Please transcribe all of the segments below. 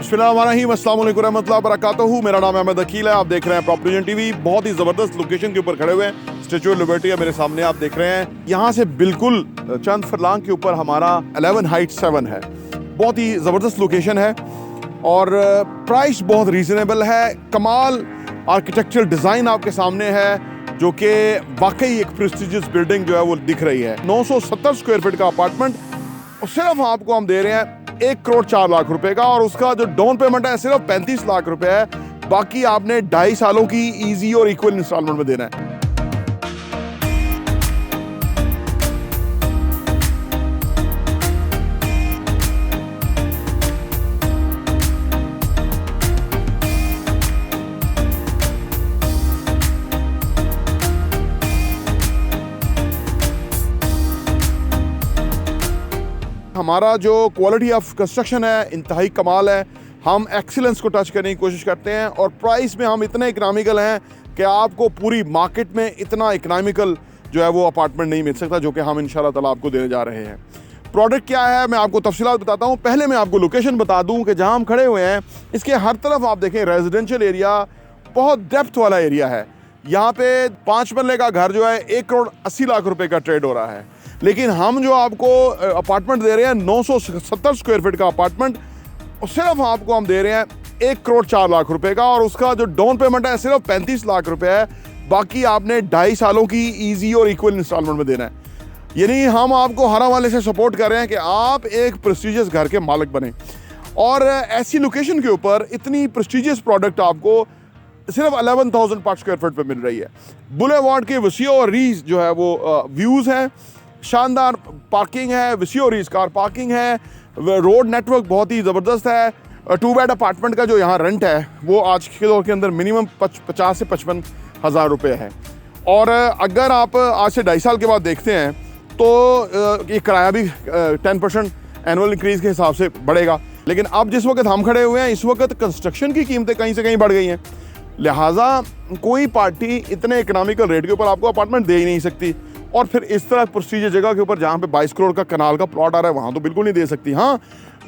बिस्मिल्लाहिर्रहमानिर्रहीम, अस्सलाम वालेकुम रहमतुल्लाहि व बरकातहू। मेरा नाम अहमद अकील है। आप देख रहे हैं प्रॉपर्टी टीवी। बहुत ही ज़बरदस्त लोकेशन के ऊपर खड़े हुए हैं। स्टैच्यू ऑफ लिबर्टी है मेरे सामने, आप देख रहे हैं। यहाँ से बिल्कुल चंद फरलांग के ऊपर हमारा 11 हाइट 7 है। बहुत ही ज़बरदस्त लोकेशन है और प्राइस बहुत रीज़नेबल है। कमाल आर्किटेक्चरल डिज़ाइन आपके सामने है, जो कि वाकई एक प्रेस्टिजियस बिल्डिंग जो है वो दिख रही है। 970 स्क्वायर फीट का अपार्टमेंट और सिर्फ आपको हम दे रहे हैं 1 करोड़ 4 लाख रुपए का, और उसका जो डाउन पेमेंट है सिर्फ 35 लाख रुपए है। बाकी आपने 2.5 सालों की इजी और इक्वल इंस्टॉलमेंट में देना है। हमारा जो क्वालिटी ऑफ कंस्ट्रक्शन है इंतहाई कमाल है। हम एक्सीलेंस को टच करने की कोशिश करते हैं और प्राइस में हम इतने इकनॉमिकल हैं कि आपको पूरी मार्केट में इतना इकनॉमिकल जो है वो अपार्टमेंट नहीं मिल सकता, जो कि हम इंशाल्लाह ताला आपको देने जा रहे हैं। प्रोडक्ट क्या है मैं आपको तफसीलात बताता हूँ। पहले मैं आपको लोकेशन बता दूँ कि जहाँ हम खड़े हुए हैं इसके हर तरफ आप देखें रेजिडेंशियल एरिया, बहुत डेप्थ वाला एरिया है। यहाँ पे 5 मरले का घर जो है 1 करोड़ 80 लाख रुपए का ट्रेड हो रहा है। लेकिन हम जो आपको अपार्टमेंट दे रहे हैं 970 स्क्वायर फीट का अपार्टमेंट, और सिर्फ आपको हम दे रहे हैं 1 करोड़ 4 लाख रुपए का, और उसका जो डाउन पेमेंट है सिर्फ 35 लाख रुपए है। बाकी आपने 2.5 सालों की इजी और इक्वल इंस्टॉलमेंट में देना है। यानी हम आपको हर हवाले से सपोर्ट कर रहे हैं कि आप एक प्रेस्टिजियस घर के मालिक बने, और ऐसी लोकेशन के ऊपर इतनी प्रेस्टिजियस प्रोडक्ट आपको सिर्फ 11,000 पर स्क्वायर फीट पे मिल रही है। बुलेवार्ड के वसीओ और रीज जो है वो व्यूज़ हैं, शानदार पार्किंग है, वसीओ रीज कार पार्किंग है, रोड नेटवर्क बहुत ही ज़बरदस्त है। 2 बेड अपार्टमेंट का जो यहाँ रेंट है वो आज के दौर के अंदर मिनिमम 50 से 55 हज़ार रुपये है। और अगर आप आज से 2.5 साल के बाद देखते हैं तो ये किराया भी 10% एनुअल इंक्रीज़ के हिसाब से बढ़ेगा। लेकिन अब जिस वक्त हम खड़े हुए हैं इस वक्त कंस्ट्रक्शन की कीमतें कहीं से कहीं बढ़ गई हैं, लिहाजा कोई पार्टी इतने इकनॉमिकल रेट के ऊपर आपको अपार्टमेंट दे ही नहीं सकती। और फिर इस तरह प्रेस्टीजियस जगह के ऊपर जहाँ पे 22 करोड़ का कनाल का प्लॉट आ रहा है वहाँ तो बिल्कुल नहीं दे सकती। हाँ,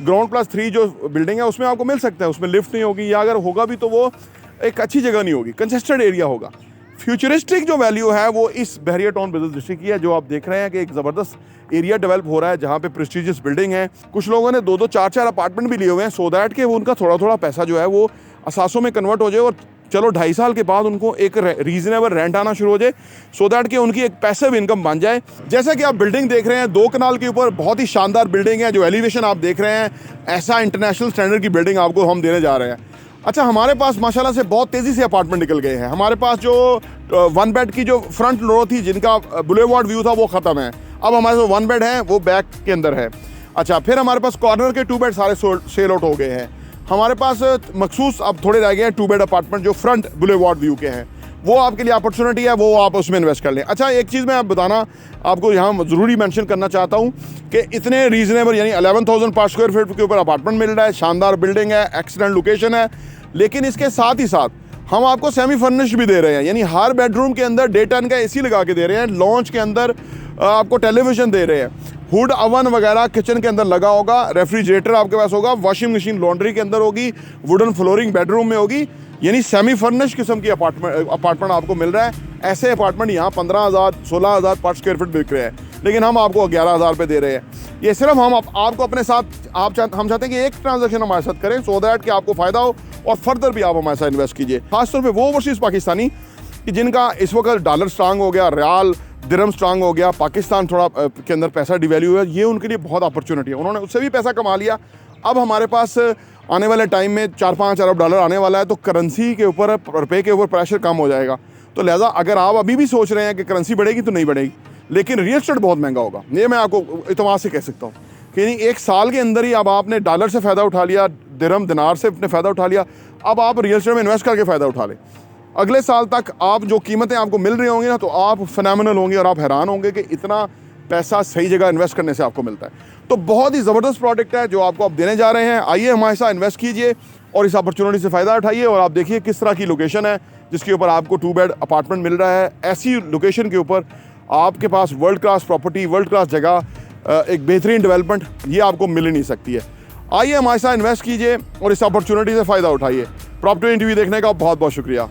ग्राउंड+3 जो बिल्डिंग है उसमें आपको मिल सकता है, उसमें लिफ्ट नहीं होगी, या अगर होगा भी तो वो एक अच्छी जगह नहीं होगी, कंजेस्टेड एरिया होगा। फ्यूचरिस्टिक जो वैल्यू है वो इस बहरिया टाउन बिजनेस डिस्ट्रिक्ट की है, जो आप देख रहे हैं कि एक ज़बरदस्त एरिया डेवलप हो रहा है जहाँ पे प्रेस्टीजियस बिल्डिंग है। कुछ लोगों ने 2-2 4-4 अपार्टमेंट भी लिए हुए हैं, सो दैट कि वो उनका थोड़ा थोड़ा पैसा जो है वो असासों में कन्वर्ट हो जाए, और चलो 2.5 साल के बाद उनको एक रीजनेबल रेंट आना शुरू हो जाए, सो दैट कि उनकी एक पैसिव इनकम बन जाए। जैसा कि आप बिल्डिंग देख रहे हैं 2 कनाल के ऊपर बहुत ही शानदार बिल्डिंग है। जो एलिवेशन आप देख रहे हैं, ऐसा इंटरनेशनल स्टैंडर्ड की बिल्डिंग आपको हम देने जा रहे हैं। अच्छा, हमारे पास माशाल्लाह से बहुत तेज़ी से अपार्टमेंट निकल गए हैं। हमारे पास जो 1 बेड की जो फ्रंट रो थी जिनका बुलेवार्ड व्यू था वो ख़त्म है। अब हमारे पास 1 बेड है वो बैक के अंदर है। अच्छा, फिर हमारे पास कॉर्नर के 2 बेड सारे सेल आउट हो गए हैं। हमारे पास मखसूस अब थोड़े रह गए हैं 2 बेड अपार्टमेंट जो फ्रंट बुलेवार्ड व्यू के हैं, वो आपके लिए अपॉर्चुनिटी है, वो आप उसमें इन्वेस्ट कर लें। अच्छा, एक चीज़ मैं आप बताना आपको यहाँ ज़रूरी मेंशन करना चाहता हूँ कि इतने रीज़नेबल यानी 11,000 पर स्क्वायर फीट के ऊपर अपार्टमेंट मिल रहा है, शानदार बिल्डिंग है, एक्सीलेंट लोकेशन है। लेकिन इसके साथ ही साथ हम आपको सेमी फर्निश्ड भी दे रहे हैं, यानी हर बेडरूम के अंदर डे 10 का AC लगा के दे रहे हैं। लॉन्च के अंदर आपको टेलीविज़न दे रहे हैं, हुड अवन वगैरह किचन के अंदर लगा होगा, रेफ्रिजरेटर आपके पास होगा, वॉशिंग मशीन लॉन्ड्री के अंदर होगी, वुडन फ्लोरिंग बेडरूम में होगी। यानी सेमी फर्निश्ड किस्म की अपार्टमेंट आपको मिल रहा है। ऐसे अपार्टमेंट यहाँ 15,000 16,000 पर स्क्वायर फीट बिक रहे हैं, लेकिन हम आपको 11,000 पे दे रहे हैं। ये सिर्फ हम आपको अपने साथ हम चाहते हैं कि एक ट्रांजेक्शन हमारे साथ करें, सो दैट कि आपको फ़ायदा हो और फर्दर भी आप हमारे साथ इन्वेस्ट कीजिए। खासतौर पर वो ओवरसीज़ पाकिस्तानी कि जिनका इस वक्त डॉलर स्ट्रांग हो गया, रियाल दिरहम स्ट्रांग हो गया, पाकिस्तान थोड़ा के अंदर पैसा डिवैल्यू है, ये उनके लिए बहुत अपॉर्चुनिटी है। उन्होंने उससे भी पैसा कमा लिया। अब हमारे पास आने वाले टाइम में 4-5 अरब डॉलर आने वाला है, तो करेंसी के ऊपर, रुपये के ऊपर प्रेशर कम हो जाएगा। तो लिहाजा अगर आप अभी भी सोच रहे हैं कि करेंसी बढ़ेगी तो नहीं बढ़ेगी, लेकिन रियल एस्टेट बहुत महंगा होगा, ये मैं आपको इत्मीनान से कह सकता हूँ कि नहीं, 1 साल के अंदर ही अब आपने डॉलर से फ़ायदा उठा लिया, दिरहम दिनार से अपने फ़ायदा उठा लिया, अब आप रियल एस्टेट में इन्वेस्ट करके फ़ायदा उठा लें। अगले साल तक आप जो कीमतें आपको मिल रही होंगी ना, तो आप फिनोमिनल होंगे और आप हैरान होंगे कि इतना पैसा सही जगह इन्वेस्ट करने से आपको मिलता है। तो बहुत ही ज़बरदस्त प्रोडक्ट है जो आपको आप देने जा रहे हैं। आइए हमारे साथ इन्वेस्ट कीजिए और इस अपॉर्चुनिटी से फ़ायदा उठाइए, और आप देखिए किस तरह की लोकेशन है जिसके ऊपर आपको 2 बेड अपार्टमेंट मिल रहा है। ऐसी लोकेशन के ऊपर आपके पास world class property, world class जगह, एक बेहतरीन डेवलपमेंट, ये आपको मिल ही नहीं सकती है। आइए हमारे साथ इन्वेस्ट कीजिए और इस अपॉर्चुनिटी से फ़ायदा उठाइए। प्रॉपर्टी इंटरव्यू देखने का बहुत बहुत शुक्रिया।